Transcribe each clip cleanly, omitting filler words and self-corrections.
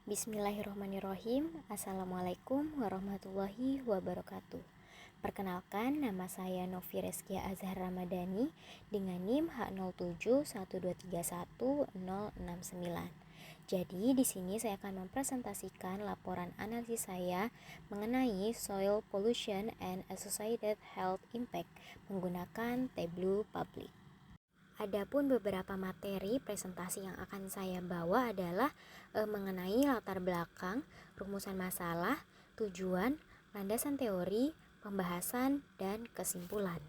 Bismillahirrahmanirrahim. Assalamualaikum warahmatullahi wabarakatuh. Perkenalkan, nama saya Novi Reskia Azhar Ramadhani dengan NIM H0771231069. Jadi di sini saya akan mempresentasikan laporan analisis saya mengenai soil pollution and associated health impact menggunakan Tableau Public. Adapun beberapa materi presentasi yang akan saya bawa adalah mengenai latar belakang, rumusan masalah, tujuan, landasan teori, pembahasan, dan kesimpulan.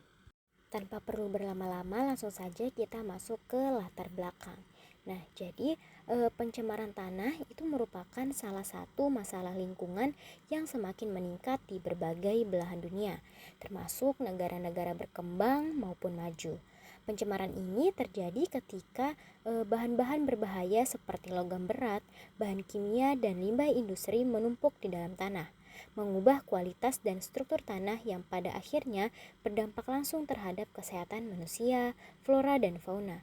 Tanpa perlu berlama-lama, langsung saja kita masuk ke latar belakang. Nah, jadi pencemaran tanah itu merupakan salah satu masalah lingkungan yang semakin meningkat di berbagai belahan dunia, termasuk negara-negara berkembang maupun maju. Pencemaran ini terjadi ketika bahan-bahan berbahaya seperti logam berat, bahan kimia, dan limbah industri menumpuk di dalam tanah, mengubah kualitas dan struktur tanah yang pada akhirnya berdampak langsung terhadap kesehatan manusia, flora, dan fauna.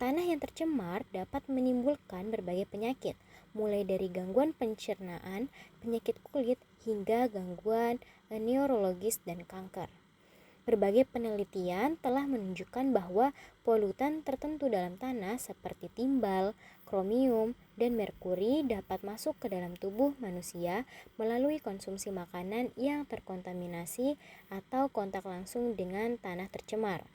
Tanah yang tercemar dapat menimbulkan berbagai penyakit, mulai dari gangguan pencernaan, penyakit kulit, hingga gangguan neurologis dan kanker. Berbagai penelitian telah menunjukkan bahwa polutan tertentu dalam tanah seperti timbal, kromium, dan merkuri dapat masuk ke dalam tubuh manusia melalui konsumsi makanan yang terkontaminasi atau kontak langsung dengan tanah tercemar.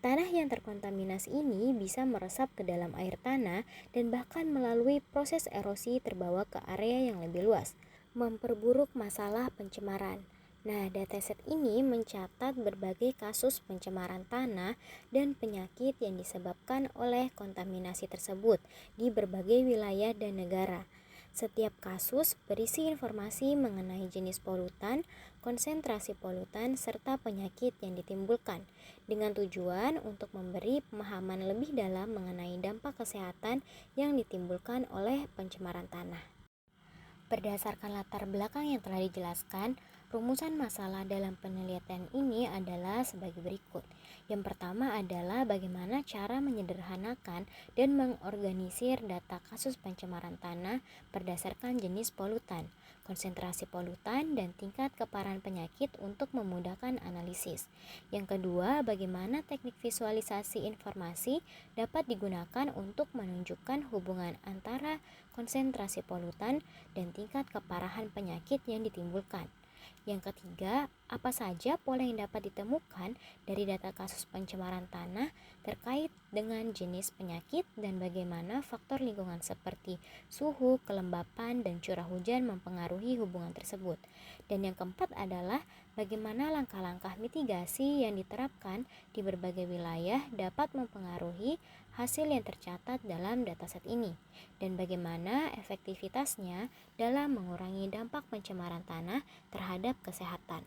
Tanah yang terkontaminasi ini bisa meresap ke dalam air tanah dan bahkan melalui proses erosi terbawa ke area yang lebih luas, memperburuk masalah pencemaran. Nah, dataset ini mencatat berbagai kasus pencemaran tanah dan penyakit yang disebabkan oleh kontaminasi tersebut di berbagai wilayah dan negara. Setiap kasus berisi informasi mengenai jenis polutan, konsentrasi polutan, serta penyakit yang ditimbulkan, dengan tujuan untuk memberi pemahaman lebih dalam mengenai dampak kesehatan yang ditimbulkan oleh pencemaran tanah. Berdasarkan latar belakang yang telah dijelaskan, rumusan masalah dalam penelitian ini adalah sebagai berikut. Yang pertama adalah bagaimana cara menyederhanakan dan mengorganisir data kasus pencemaran tanah berdasarkan jenis polutan, konsentrasi polutan, dan tingkat keparahan penyakit untuk memudahkan analisis. Yang kedua, bagaimana teknik visualisasi informasi dapat digunakan untuk menunjukkan hubungan antara konsentrasi polutan dan tingkat keparahan penyakit yang ditimbulkan. Yang ketiga, apa saja pola yang dapat ditemukan dari data kasus pencemaran tanah terkait dengan jenis penyakit dan bagaimana faktor lingkungan seperti suhu, kelembapan, dan curah hujan mempengaruhi hubungan tersebut. Dan yang keempat adalah bagaimana langkah-langkah mitigasi yang diterapkan di berbagai wilayah dapat mempengaruhi hasil yang tercatat dalam dataset ini, dan bagaimana efektivitasnya dalam mengurangi dampak pencemaran tanah terhadap kesehatan.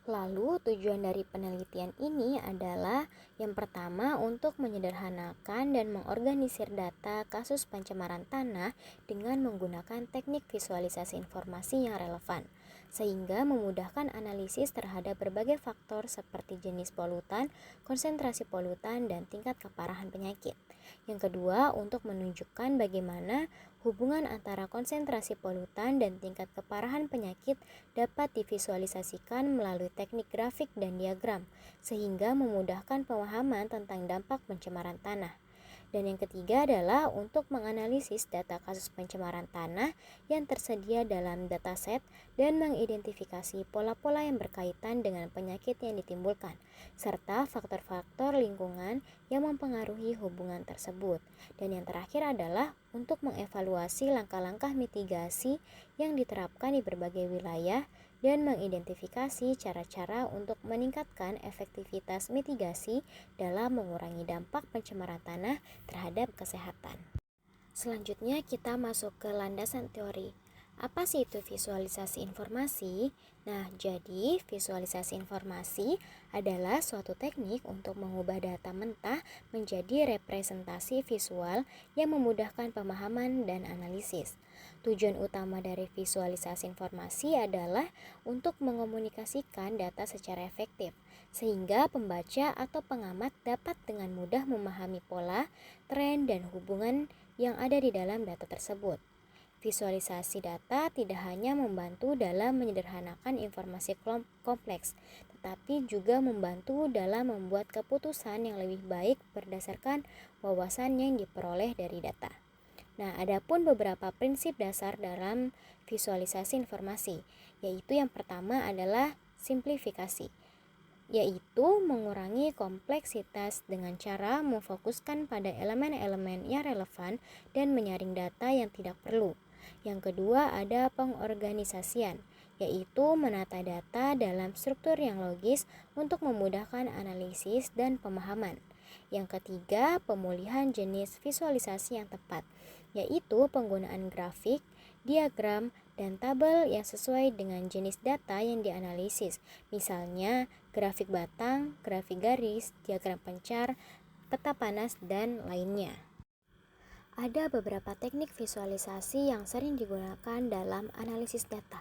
Lalu tujuan dari penelitian ini adalah yang pertama untuk menyederhanakan dan mengorganisir data kasus pencemaran tanah dengan menggunakan teknik visualisasi informasi yang relevan, sehingga memudahkan analisis terhadap berbagai faktor seperti jenis polutan, konsentrasi polutan, dan tingkat keparahan penyakit. Yang kedua, untuk menunjukkan bagaimana hubungan antara konsentrasi polutan dan tingkat keparahan penyakit dapat divisualisasikan melalui teknik grafik dan diagram, sehingga memudahkan pemahaman tentang dampak pencemaran tanah. Dan yang ketiga adalah untuk menganalisis data kasus pencemaran tanah yang tersedia dalam dataset dan mengidentifikasi pola-pola yang berkaitan dengan penyakit yang ditimbulkan, serta faktor-faktor lingkungan yang mempengaruhi hubungan tersebut. Dan yang terakhir adalah untuk mengevaluasi langkah-langkah mitigasi yang diterapkan di berbagai wilayah dan mengidentifikasi cara-cara untuk meningkatkan efektivitas mitigasi dalam mengurangi dampak pencemaran tanah terhadap kesehatan. Selanjutnya kita masuk ke landasan teori. Apa sih itu visualisasi informasi? Nah, jadi visualisasi informasi adalah suatu teknik untuk mengubah data mentah menjadi representasi visual yang memudahkan pemahaman dan analisis. Tujuan utama dari visualisasi informasi adalah untuk mengomunikasikan data secara efektif, sehingga pembaca atau pengamat dapat dengan mudah memahami pola, tren, dan hubungan yang ada di dalam data tersebut. Visualisasi data tidak hanya membantu dalam menyederhanakan informasi kompleks, tetapi juga membantu dalam membuat keputusan yang lebih baik berdasarkan wawasan yang diperoleh dari data. Nah, adapun beberapa prinsip dasar dalam visualisasi informasi, yaitu yang pertama adalah simplifikasi, yaitu mengurangi kompleksitas dengan cara memfokuskan pada elemen-elemen yang relevan dan menyaring data yang tidak perlu. Yang kedua ada pengorganisasian, yaitu menata data dalam struktur yang logis untuk memudahkan analisis dan pemahaman. Yang ketiga, pemulihan jenis visualisasi yang tepat, yaitu penggunaan grafik, diagram, dan tabel yang sesuai dengan jenis data yang dianalisis. Misalnya, grafik batang, grafik garis, diagram pencar, peta panas, dan lainnya. Ada beberapa teknik visualisasi yang sering digunakan dalam analisis data,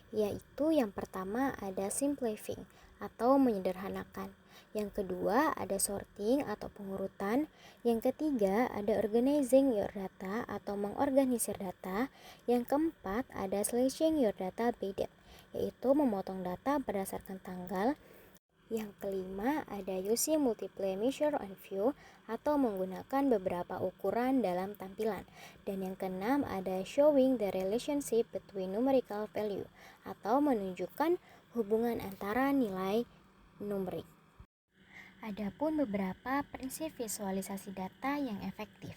yaitu yang pertama ada simplifying atau menyederhanakan. Yang kedua ada sorting atau pengurutan. Yang ketiga ada organizing your data atau mengorganisir data. Yang keempat ada slashing your data by date, yaitu memotong data berdasarkan tanggal. Yang kelima ada using multiple measure on view atau menggunakan beberapa ukuran dalam tampilan. Dan yang keenam ada showing the relationship between numerical value atau menunjukkan hubungan antara nilai numerik. Adapun beberapa prinsip visualisasi data yang efektif.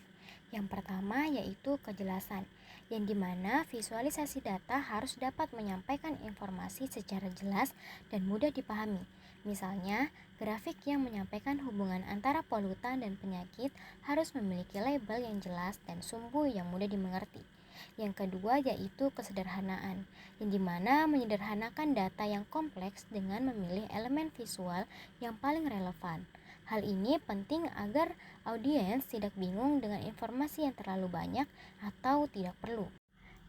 Yang pertama yaitu kejelasan, yang dimana visualisasi data harus dapat menyampaikan informasi secara jelas dan mudah dipahami. Misalnya, grafik yang menyampaikan hubungan antara polutan dan penyakit harus memiliki label yang jelas dan sumbu yang mudah dimengerti. Yang kedua yaitu kesederhanaan, yang dimana menyederhanakan data yang kompleks dengan memilih elemen visual yang paling relevan. Hal ini penting agar audiens tidak bingung dengan informasi yang terlalu banyak atau tidak perlu.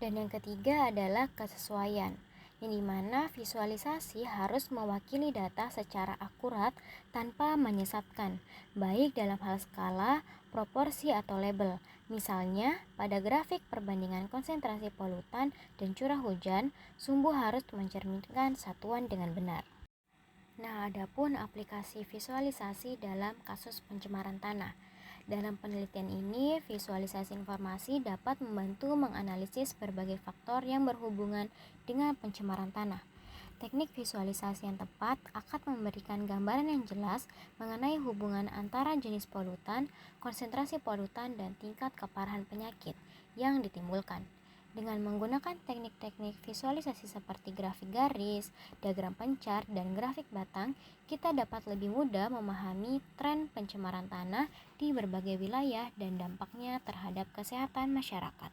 Dan yang ketiga adalah kesesuaian, yang dimana visualisasi harus mewakili data secara akurat tanpa menyesatkan, baik dalam hal skala, proporsi, atau label. Misalnya, pada grafik perbandingan konsentrasi polutan dan curah hujan, sumbu harus mencerminkan satuan dengan benar. Nah, adapun aplikasi visualisasi dalam kasus pencemaran tanah. Dalam penelitian ini, visualisasi informasi dapat membantu menganalisis berbagai faktor yang berhubungan dengan pencemaran tanah. Teknik visualisasi yang tepat akan memberikan gambaran yang jelas mengenai hubungan antara jenis polutan, konsentrasi polutan, dan tingkat keparahan penyakit yang ditimbulkan. Dengan menggunakan teknik-teknik visualisasi seperti grafik garis, diagram pencar, dan grafik batang, kita dapat lebih mudah memahami tren pencemaran tanah di berbagai wilayah dan dampaknya terhadap kesehatan masyarakat.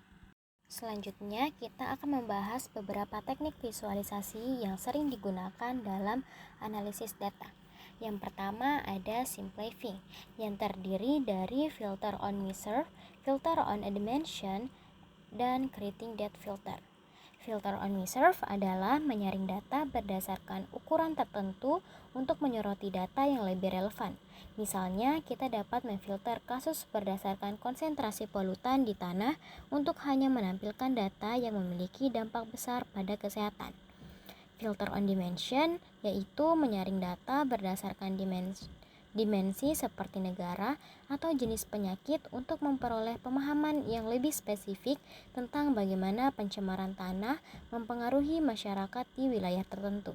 Selanjutnya, kita akan membahas beberapa teknik visualisasi yang sering digunakan dalam analisis data. Yang pertama ada simplifying, yang terdiri dari filter on measure, filter on a dimension, dan creating depth filter. Filter on measure adalah menyaring data berdasarkan ukuran tertentu untuk menyoroti data yang lebih relevan. Misalnya, kita dapat memfilter kasus berdasarkan konsentrasi polutan di tanah untuk hanya menampilkan data yang memiliki dampak besar pada kesehatan. Filter on dimension yaitu menyaring data berdasarkan dimensi seperti negara atau jenis penyakit untuk memperoleh pemahaman yang lebih spesifik tentang bagaimana pencemaran tanah mempengaruhi masyarakat di wilayah tertentu.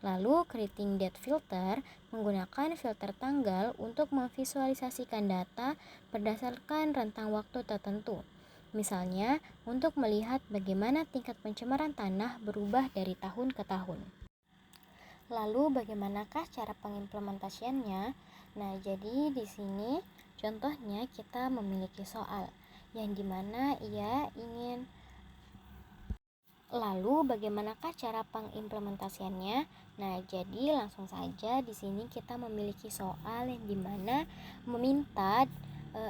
Lalu, creating depth filter menggunakan filter tanggal untuk memvisualisasikan data berdasarkan rentang waktu tertentu. Misalnya, untuk melihat bagaimana tingkat pencemaran tanah berubah dari tahun ke tahun. Lalu bagaimanakah cara pengimplementasiannya? Nah, jadi di sini contohnya kita memiliki soal yang dimana ia ingin. Lalu bagaimanakah cara pengimplementasiannya? Nah, jadi langsung saja di sini kita memiliki soal yang dimana meminta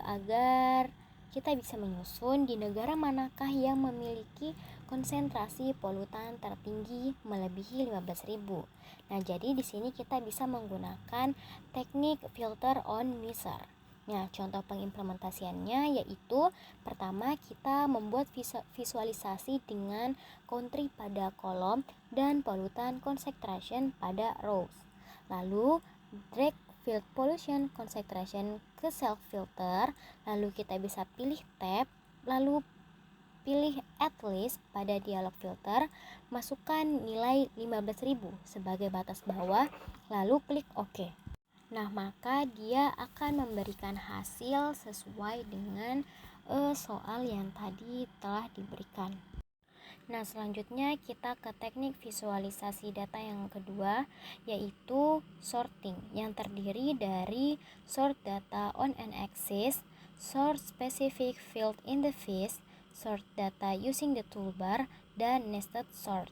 agar kita bisa menyusun di negara manakah yang memiliki konsentrasi polutan tertinggi melebihi 15.000. Nah, jadi di sini kita bisa menggunakan teknik filter on measure. Nah, contoh pengimplementasiannya yaitu pertama kita membuat visualisasi dengan country pada kolom dan pollutant concentration pada rows. Lalu drag field pollution concentration ke self filter, lalu kita bisa pilih tab, lalu pilih at least pada dialog filter, masukkan nilai 15.000 sebagai batas bawah, lalu klik OK. Nah, maka dia akan memberikan hasil sesuai dengan soal yang tadi telah diberikan. Nah, selanjutnya kita ke teknik visualisasi data yang kedua, yaitu sorting, yang terdiri dari sort data on an axis, sort specific field in the fish, sort data using the toolbar, dan nested sort.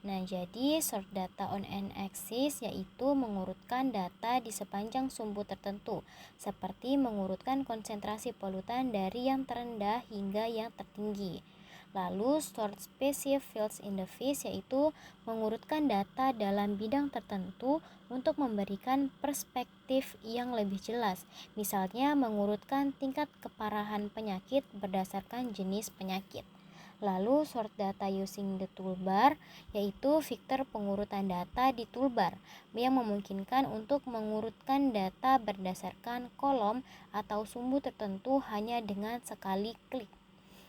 Nah, jadi sort data on an axis yaitu mengurutkan data di sepanjang sumbu tertentu, seperti mengurutkan konsentrasi polutan dari yang terendah hingga yang tertinggi. Lalu sort specific fields in the fish yaitu mengurutkan data dalam bidang tertentu untuk memberikan perspektif yang lebih jelas. Misalnya mengurutkan tingkat keparahan penyakit berdasarkan jenis penyakit. Lalu sort data using the toolbar yaitu fitur pengurutan data di toolbar yang memungkinkan untuk mengurutkan data berdasarkan kolom atau sumbu tertentu hanya dengan sekali klik.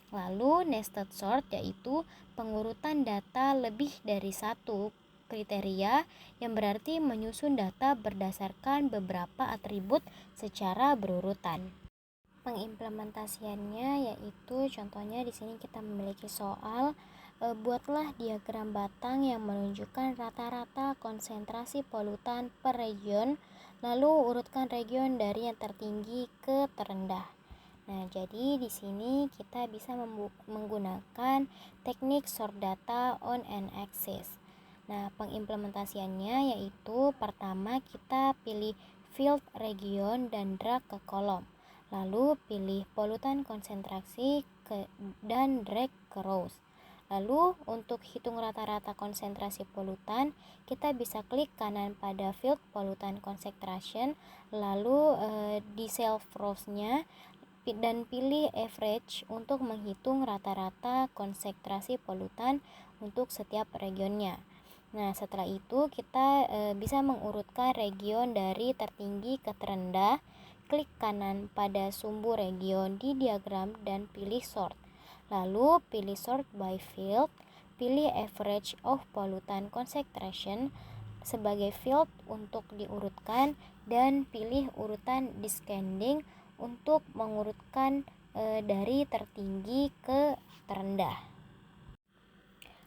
Lalu nested sort yaitu pengurutan data lebih dari satu kriteria yang berarti menyusun data berdasarkan beberapa atribut secara berurutan. Pengimplementasiannya yaitu contohnya di sini kita memiliki soal buatlah diagram batang yang menunjukkan rata-rata konsentrasi polutan per region, lalu urutkan region dari yang tertinggi ke terendah. Nah, jadi di sini kita bisa menggunakan teknik sort data on an axis. Nah, pengimplementasiannya yaitu pertama kita pilih field region dan drag ke kolom. Lalu pilih polutan konsentrasi dan drag ke rows. Lalu untuk hitung rata-rata konsentrasi polutan, kita bisa klik kanan pada field polutan concentration, lalu di self rows-nya dan pilih average untuk menghitung rata-rata konsentrasi polutan untuk setiap regionnya. Nah, setelah itu kita bisa mengurutkan region dari tertinggi ke terendah. Klik kanan pada sumbu region di diagram dan pilih sort. Lalu pilih sort by field, pilih average of pollutant concentration sebagai field untuk diurutkan dan pilih urutan descending untuk mengurutkan dari tertinggi ke terendah.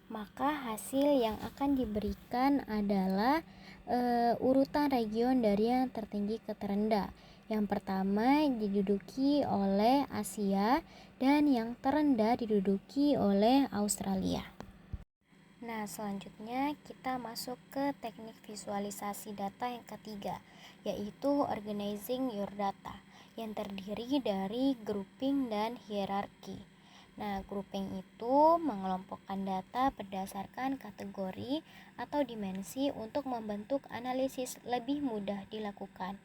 Maka hasil yang akan diberikan adalah urutan region dari yang tertinggi ke terendah. Yang pertama diduduki oleh Asia dan yang terendah diduduki oleh Australia. Nah, selanjutnya kita masuk ke teknik visualisasi data yang ketiga, yaitu organizing your data, yang terdiri dari grouping dan hierarki. Nah, grouping itu mengelompokkan data berdasarkan kategori atau dimensi untuk membentuk analisis lebih mudah dilakukan.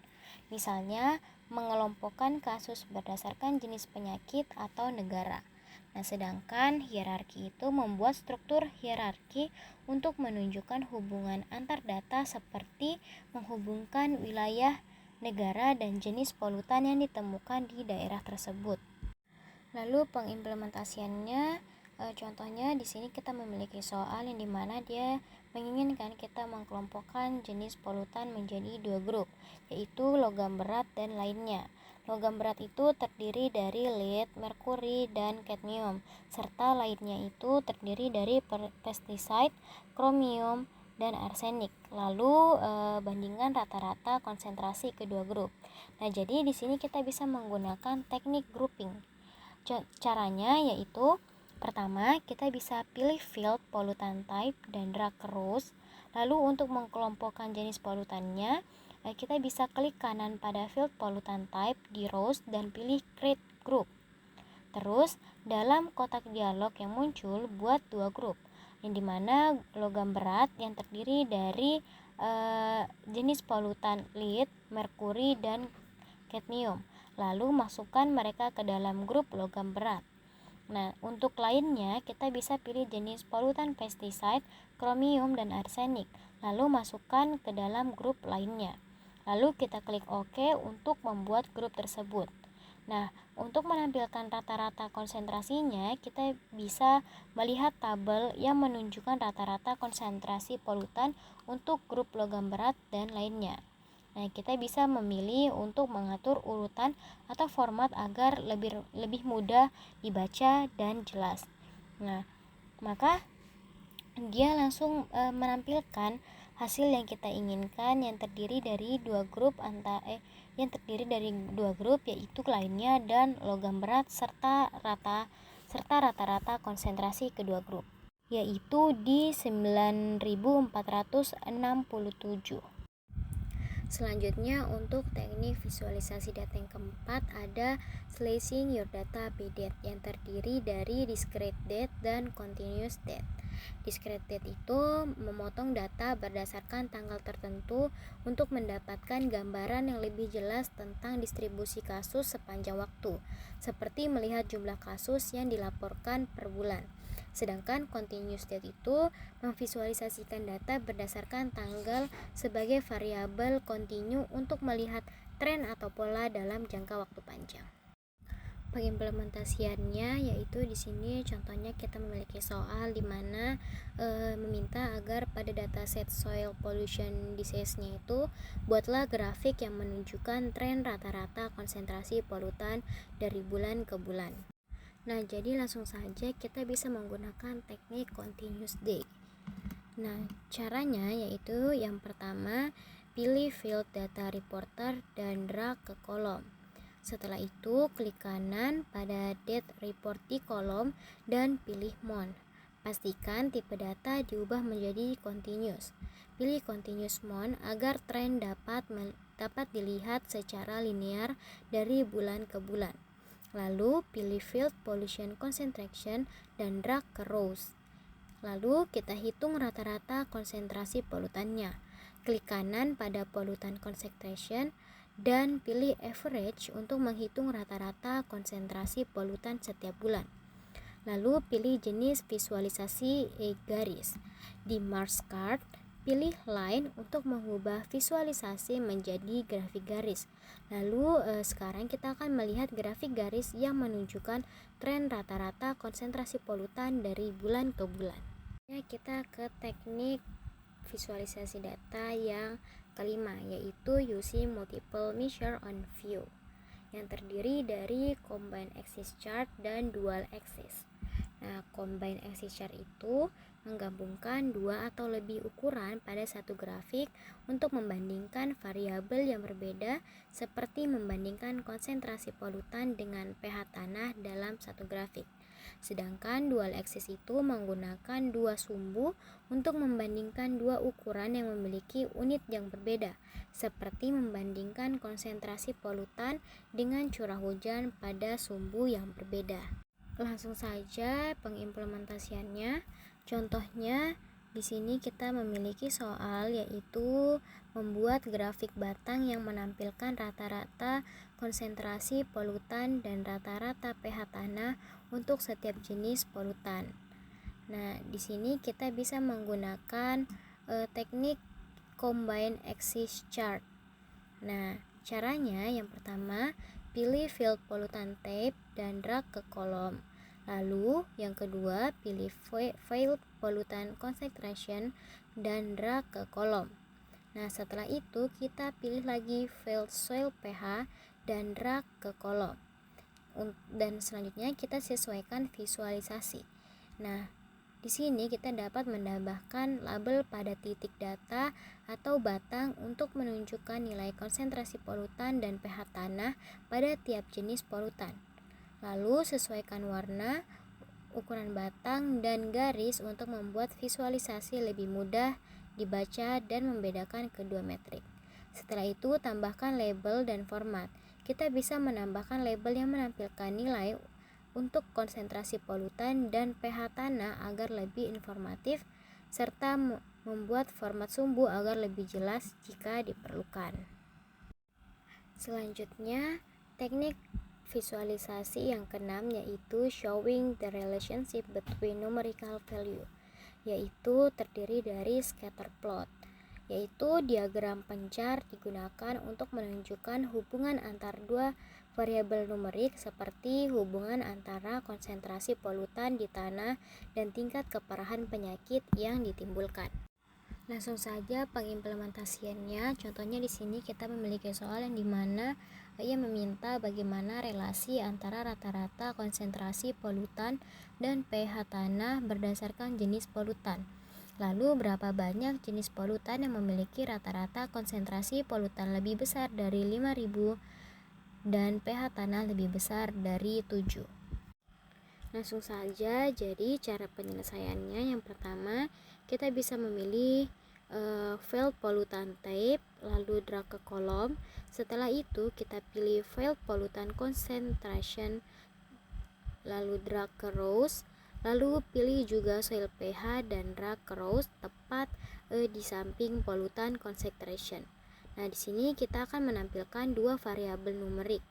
Misalnya, mengelompokkan kasus berdasarkan jenis penyakit atau negara. Nah, sedangkan hierarki itu membuat struktur hierarki untuk menunjukkan hubungan antar data seperti menghubungkan wilayah, negara, dan jenis polutan yang ditemukan di daerah tersebut. Lalu pengimplementasiannya, contohnya di sini kita memiliki soal yang dimana dia menginginkan kita mengkelompokkan jenis polutan menjadi dua grup, yaitu logam berat dan lainnya. Logam berat itu terdiri dari lead, merkuri, dan kadmium, serta lainnya itu terdiri dari pestiside, kromium, dan arsenik. Lalu bandingkan rata-rata konsentrasi kedua grup. Nah, jadi di sini kita bisa menggunakan teknik grouping. Caranya yaitu pertama kita bisa pilih field pollutant type dan drag ke rows. Lalu untuk mengkelompokkan jenis polutannya, kita bisa klik kanan pada field pollutant type di rows dan pilih create group. Terus dalam kotak dialog yang muncul buat dua grup, yang dimana logam berat yang terdiri dari jenis polutan lead, merkuri, dan kadmium. lalu masukkan mereka ke dalam grup logam berat. Nah, untuk lainnya kita bisa pilih jenis polutan pestiside, kromium, dan arsenik, lalu masukkan ke dalam grup lainnya. Lalu kita klik OK untuk membuat grup tersebut. Nah, untuk menampilkan rata-rata konsentrasinya, kita bisa melihat tabel yang menunjukkan rata-rata konsentrasi polutan untuk grup logam berat dan lainnya. Nah, kita bisa memilih untuk mengatur urutan atau format agar lebih mudah dibaca dan jelas. Nah, maka dia langsung menampilkan hasil yang kita inginkan yang terdiri dari dua grup yaitu lainnya dan logam berat serta rata-rata konsentrasi kedua grup, yaitu di 9467. Selanjutnya untuk teknik visualisasi data yang keempat ada slicing your data by date yang terdiri dari discrete date dan continuous date. Discrete date itu memotong data berdasarkan tanggal tertentu untuk mendapatkan gambaran yang lebih jelas tentang distribusi kasus sepanjang waktu, seperti melihat jumlah kasus yang dilaporkan per bulan. Sedangkan continuous date itu memvisualisasikan data berdasarkan tanggal sebagai variabel kontinu untuk melihat tren atau pola dalam jangka waktu panjang. Pengimplementasiannya yaitu di sini contohnya kita memiliki soal di mana meminta agar pada dataset soil pollution disease-nya itu buatlah grafik yang menunjukkan tren rata-rata konsentrasi polutan dari bulan ke bulan. Nah, jadi langsung saja kita bisa menggunakan teknik continuous date. Nah, caranya yaitu yang pertama, pilih field data reporter dan drag ke kolom. Setelah itu, klik kanan pada date report di kolom dan pilih mode. Pastikan tipe data diubah menjadi continuous. Pilih continuous mode agar tren dapat dilihat secara linear dari bulan ke bulan. Lalu pilih field pollution concentration dan drag ke rows. Lalu kita hitung rata-rata konsentrasi polutannya. Klik kanan pada pollutant concentration dan pilih average untuk menghitung rata-rata konsentrasi polutan setiap bulan. Lalu pilih jenis visualisasi garis. Di Mars Chart, pilih line untuk mengubah visualisasi menjadi grafik garis. Lalu sekarang kita akan melihat grafik garis yang menunjukkan tren rata-rata konsentrasi polutan dari bulan ke bulan. Ya, kita ke teknik visualisasi data yang kelima, yaitu using multiple measure on view, yang terdiri dari combined axis chart dan dual axis. Nah, combined axis chart itu menggabungkan dua atau lebih ukuran pada satu grafik untuk membandingkan variabel yang berbeda, seperti membandingkan konsentrasi polutan dengan pH tanah dalam satu grafik. Sedangkan dual axis itu menggunakan dua sumbu untuk membandingkan dua ukuran yang memiliki unit yang berbeda, seperti membandingkan konsentrasi polutan dengan curah hujan pada sumbu yang berbeda. Langsung saja pengimplementasiannya. Contohnya di sini kita memiliki soal yaitu membuat grafik batang yang menampilkan rata-rata konsentrasi polutan dan rata-rata pH tanah untuk setiap jenis polutan. Nah, di sini kita bisa menggunakan teknik combined axis chart. Nah, caranya yang pertama, pilih field pollutant type dan drag ke kolom. Lalu yang kedua, pilih field pollutant concentration dan drag ke kolom. Nah, setelah itu kita pilih lagi field soil pH dan drag ke kolom. Dan selanjutnya kita sesuaikan visualisasi. Nah, di sini kita dapat menambahkan label pada titik data atau batang untuk menunjukkan nilai konsentrasi polutan dan pH tanah pada tiap jenis polutan. Lalu sesuaikan warna, ukuran batang, dan garis untuk membuat visualisasi lebih mudah dibaca dan membedakan kedua metrik. Setelah itu tambahkan label dan format. Kita bisa menambahkan label yang menampilkan nilai untuk konsentrasi polutan dan pH tanah agar lebih informatif, serta membuat format sumbu agar lebih jelas jika diperlukan. Selanjutnya Teknik visualisasi yang keenam yaitu showing the relationship between numerical value, yaitu terdiri dari scatter plot, yaitu diagram pencar digunakan untuk menunjukkan hubungan antar dua variabel numerik seperti hubungan antara konsentrasi polutan di tanah dan tingkat keparahan penyakit yang ditimbulkan. Langsung saja pengimplementasiannya. Contohnya di sini kita memiliki soal yang dimana ia meminta bagaimana relasi antara rata-rata konsentrasi polutan dan pH tanah berdasarkan jenis polutan. Lalu berapa banyak jenis polutan yang memiliki rata-rata konsentrasi polutan lebih besar dari 5000 dan pH tanah lebih besar dari 7. Langsung saja, jadi cara penyelesaiannya yang pertama kita bisa memilih file pollutant type, lalu drag ke kolom. Setelah itu kita pilih file pollutant concentration, lalu drag ke rows, lalu pilih juga soil pH dan drag ke rows tepat di samping pollutant concentration. Nah, di sini kita akan menampilkan dua variabel numerik,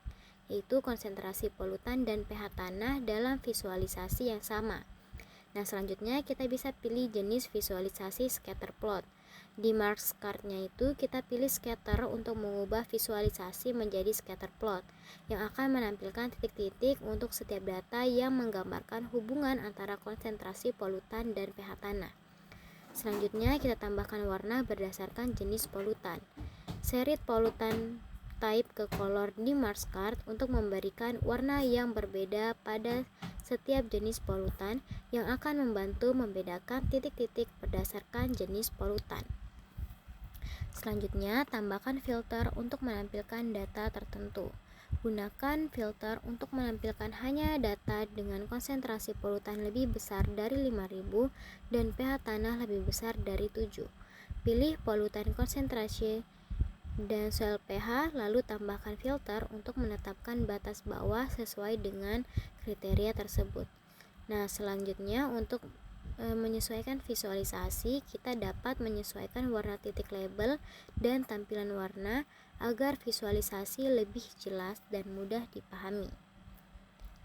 yaitu konsentrasi polutan dan pH tanah dalam visualisasi yang sama. Nah, selanjutnya kita bisa pilih jenis visualisasi scatter plot. Di marks card-nya itu kita pilih scatter untuk mengubah visualisasi menjadi scatter plot yang akan menampilkan titik-titik untuk setiap data yang menggambarkan hubungan antara konsentrasi polutan dan pH tanah. Selanjutnya kita tambahkan warna berdasarkan jenis polutan. Seri polutan type ke color di marks card untuk memberikan warna yang berbeda pada setiap jenis polutan yang akan membantu membedakan titik-titik berdasarkan jenis polutan. Selanjutnya, tambahkan filter untuk menampilkan data tertentu. Gunakan filter untuk menampilkan hanya data dengan konsentrasi polutan lebih besar dari 5000 dan pH tanah lebih besar dari 7. Pilih polutan konsentrasi dan soil pH, lalu tambahkan filter untuk menetapkan batas bawah sesuai dengan kriteria tersebut. Nah, selanjutnya untuk menyesuaikan visualisasi, kita dapat menyesuaikan warna titik label dan tampilan warna agar visualisasi lebih jelas dan mudah dipahami.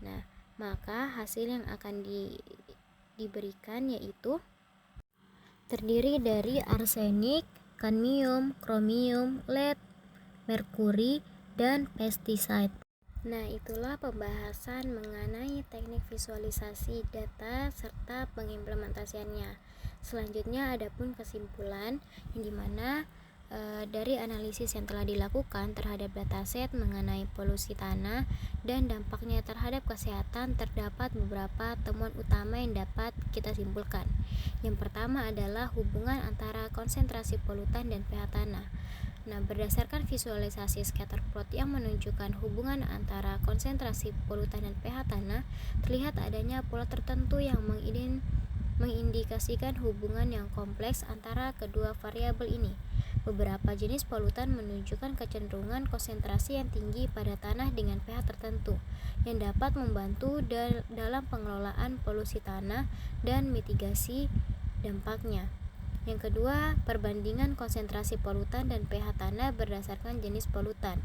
Nah, maka hasil yang akan diberikan yaitu terdiri dari arsenik, kadmium, kromium, lead, merkuri, dan pestisida. Nah, itulah pembahasan mengenai teknik visualisasi data serta pengimplementasiannya. Selanjutnya adapun kesimpulan yang dimana dari analisis yang telah dilakukan terhadap dataset mengenai polusi tanah dan dampaknya terhadap kesehatan, terdapat beberapa temuan utama yang dapat kita simpulkan. Yang pertama adalah hubungan antara konsentrasi polutan dan pH tanah. Nah, berdasarkan visualisasi scatter plot yang menunjukkan hubungan antara konsentrasi polutan dan pH tanah, terlihat adanya pola tertentu yang mengindikasikan hubungan yang kompleks antara kedua variabel ini. Beberapa jenis polutan menunjukkan kecenderungan konsentrasi yang tinggi pada tanah dengan pH tertentu, yang dapat membantu dalam pengelolaan polusi tanah dan mitigasi dampaknya. Yang kedua, perbandingan konsentrasi polutan dan pH tanah berdasarkan jenis polutan.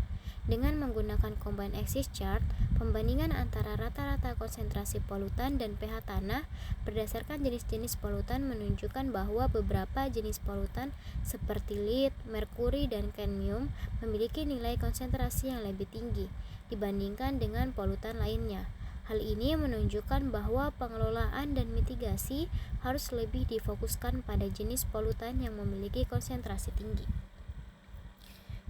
Dengan menggunakan combined axis chart, pembandingan antara rata-rata konsentrasi polutan dan pH tanah berdasarkan jenis-jenis polutan menunjukkan bahwa beberapa jenis polutan seperti lead, merkuri, dan kadmium memiliki nilai konsentrasi yang lebih tinggi dibandingkan dengan polutan lainnya. Hal ini menunjukkan bahwa pengelolaan dan mitigasi harus lebih difokuskan pada jenis polutan yang memiliki konsentrasi tinggi.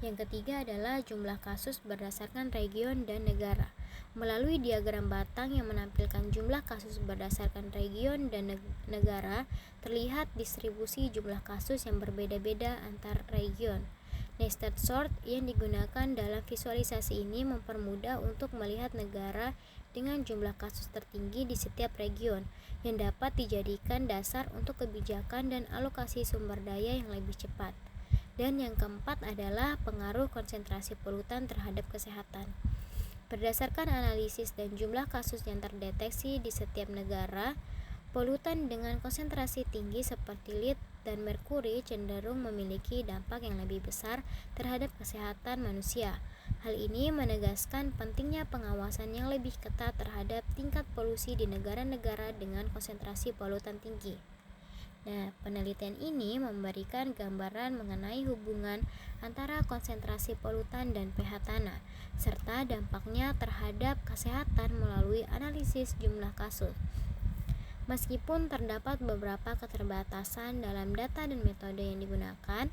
Yang ketiga adalah jumlah kasus berdasarkan region dan negara. Melalui diagram batang yang menampilkan jumlah kasus berdasarkan region dan negara, terlihat distribusi jumlah kasus yang berbeda-beda antar region. Nested sort yang digunakan dalam visualisasi ini mempermudah untuk melihat negara dengan jumlah kasus tertinggi di setiap region yang dapat dijadikan dasar untuk kebijakan dan alokasi sumber daya yang lebih cepat. Dan yang keempat adalah pengaruh konsentrasi polutan terhadap kesehatan. Berdasarkan analisis dan jumlah kasus yang terdeteksi di setiap negara, polutan dengan konsentrasi tinggi seperti lead dan merkuri cenderung memiliki dampak yang lebih besar terhadap kesehatan manusia. Hal ini menegaskan pentingnya pengawasan yang lebih ketat terhadap tingkat polusi di negara-negara dengan konsentrasi polutan tinggi. Nah, penelitian ini memberikan gambaran mengenai hubungan antara konsentrasi polutan dan pH tanah, serta dampaknya terhadap kesehatan melalui analisis jumlah kasus. Meskipun terdapat beberapa keterbatasan dalam data dan metode yang digunakan,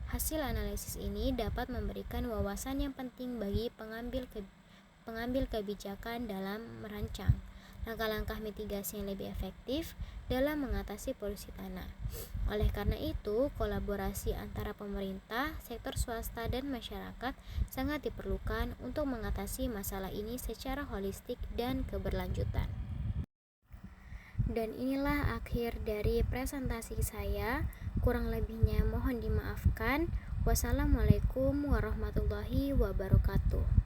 hasil analisis ini dapat memberikan wawasan yang penting bagi pengambil kebijakan dalam merancang langkah-langkah mitigasi yang lebih efektif dalam mengatasi polusi tanah. Oleh karena itu, kolaborasi antara pemerintah, sektor swasta, dan masyarakat sangat diperlukan untuk mengatasi masalah ini secara holistik dan keberlanjutan. Dan inilah akhir dari presentasi saya. Kurang lebihnya mohon dimaafkan. Wassalamualaikum warahmatullahi wabarakatuh.